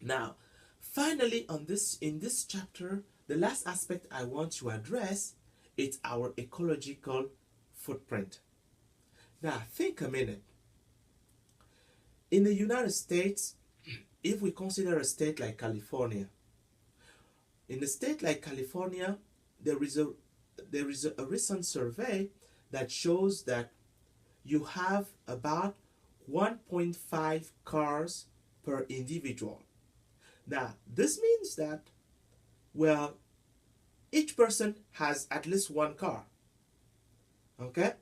Now, finally, in this chapter, the last aspect I want to address is our ecological footprint. Now, think a minute. In the United States, if we consider a state like California, in a state like California, there is a recent survey that shows that you have about 1.5 cars per individual. Now, this means that, well, each person has at least one car. Okay?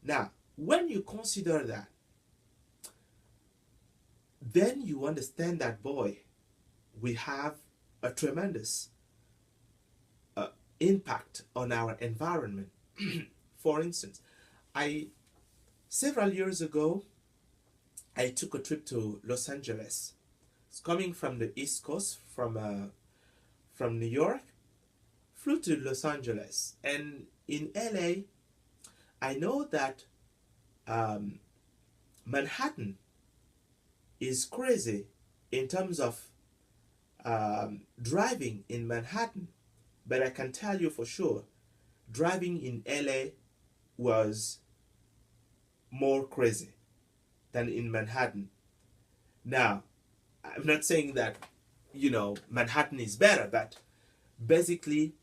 Now, when you consider that, then you understand that, boy, we have a tremendous impact on our environment. For instance, several years ago, I took a trip to Los Angeles. It's coming from the East Coast, from New York, flew to Los Angeles, and in LA, I know that Manhattan is crazy in terms of driving in Manhattan, but I can tell you for sure, driving in LA was more crazy than in Manhattan. Now, I'm not saying that, Manhattan is better, but basically,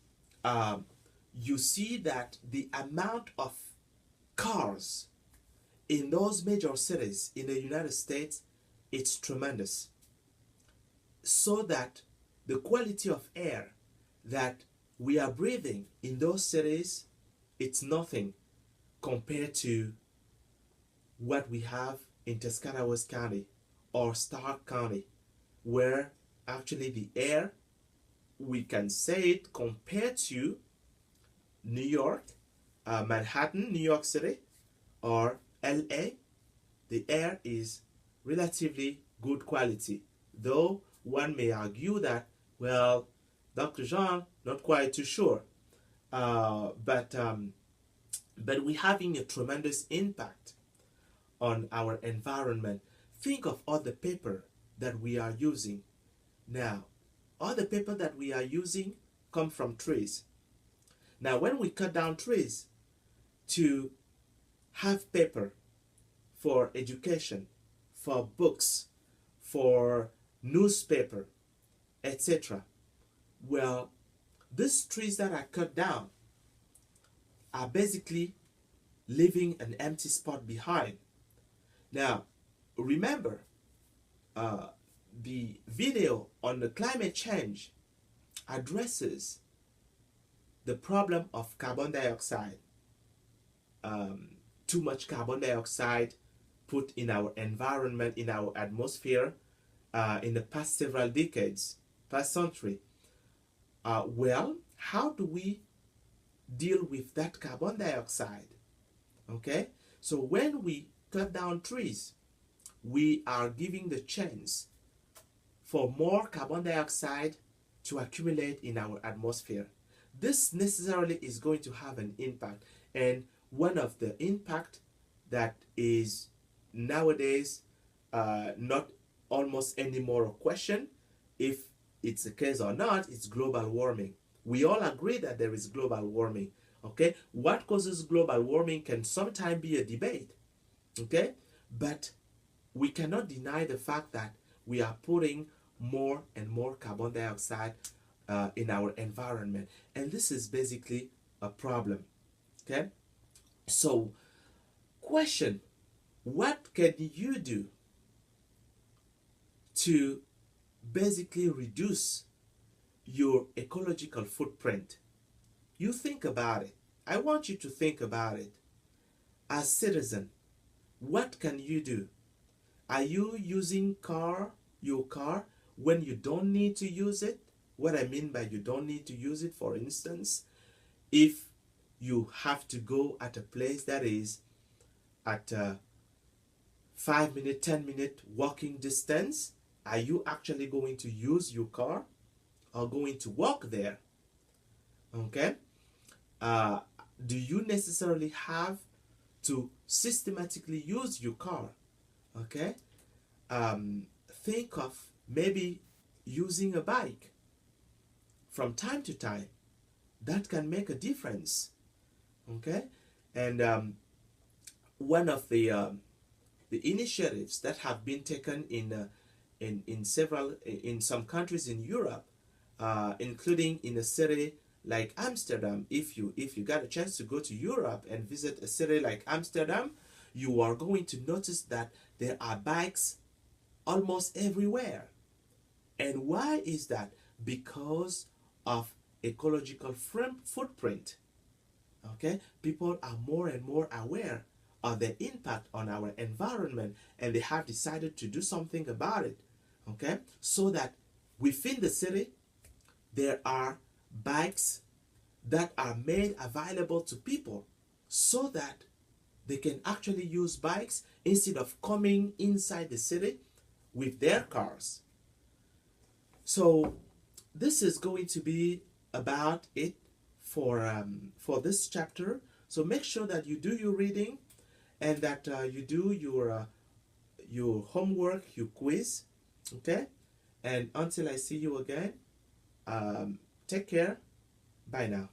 you see that the amount of cars in those major cities in the United States, it's tremendous. So that the quality of air that we are breathing in those cities, it's nothing compared to what we have in Tuscarawas County or Stark County, where actually the air, we can say it compared to New York, Manhattan, New York City, or LA, the air is relatively good quality. Though one may argue that, well, Dr. Jean, not quite too sure. But we're having a tremendous impact on our environment. Think of all the paper that we are using. Now, all the paper that we are using come from trees. Now, when we cut down trees to have paper for education, for books, for newspaper, etc., well, these trees that are cut down are basically leaving an empty spot behind. Now, remember, the video on the climate change addresses the problem of carbon dioxide. Too much carbon dioxide put in our environment, in our atmosphere, in the past several decades, past century. Well, how do we deal with that carbon dioxide? Okay, so when we cut down trees, we are giving the chance for more carbon dioxide to accumulate in our atmosphere. This necessarily is going to have an impact, and one of the impact that is nowadays not almost anymore a question if it's the case or not, it's global warming. We all agree that there is global warming. Okay, what causes global warming can sometimes be a debate. Okay, but we cannot deny the fact that we are putting more and more carbon dioxide in our environment, and this is basically a problem. Okay, so question: what can you do to basically reduce your ecological footprint? You think about it. I want you to think about it. As citizen, what can you do? Are you using your car when you don't need to use it? What I mean by you don't need to use it, for instance, if you have to go at a place that is at a 5-minute, 10-minute walking distance, are you actually going to use your car or going to walk there? Okay? Do you necessarily have to systematically use your car? Okay? Think of maybe using a bike from time to time. That can make a difference. Okay, and one of the initiatives that have been taken in some countries in Europe, including in a city like Amsterdam. If you got a chance to go to Europe and visit a city like Amsterdam, you are going to notice that there are bikes almost everywhere. And why is that? Because of ecological footprint. Okay, people are more and more aware of the impact on our environment, and they have decided to do something about it. Okay, so that within the city there are bikes that are made available to people, so that they can actually use bikes instead of coming inside the city with their cars. So this is going to be about it for this chapter. So make sure that you do your reading, and that you do your homework, your quiz. Okay, and until I see you again, take care. Bye now.